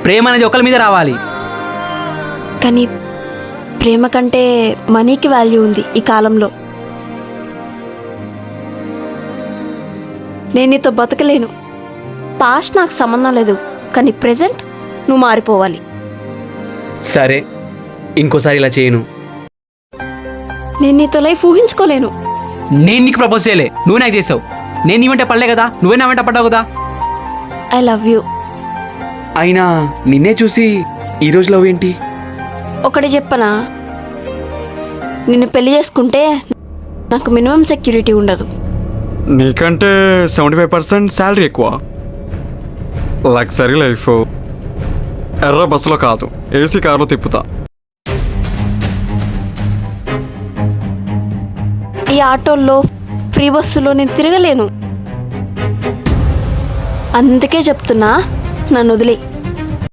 ప్రేమ అనేది ఒకరి మీద రావాలి. కానీ ప్రేమ కంటే మనీకి వాల్యూ ఉంది ఈ కాలంలో. నేను నీతో బతకలేను. పాస్ట్ నాకు సంబంధం లేదు, కానీ ప్రెజెంట్ నువ్వు మారిపోవాలి. సరే, ఇంకోసారి ఇలా చేయను. నేను నీతో లైఫ్ ఊహించుకోలేను. నేను నీకు ప్రపోజ్ చేయలే, నువ్వు నాకు చేసావు. నేను నీ వెంట పడలే కదా, నువ్వే నా వెంట పడ్డావు కదా. I love you. అయినా నిన్నే చూసి ఈరోజు లవ్ ఏంటి? ఒకటి చెప్పనా, నిన్ను పెళ్లి చేసుకుంటే నాకు మినిమం సెక్యూరిటీ ఉండదు. నీకంటే 75% శాలరీ ఎక్కువ, లగ్జరీ లైఫ్, ఎర్ర బస్సులో కాదు ఏసీ కారులో తిప్పుతా. ఈ ఆటోల్లో ఫ్రీ బస్సులో నేను తిరగలేను. అందుకే చెప్తున్నా, నన్ను వదిలే.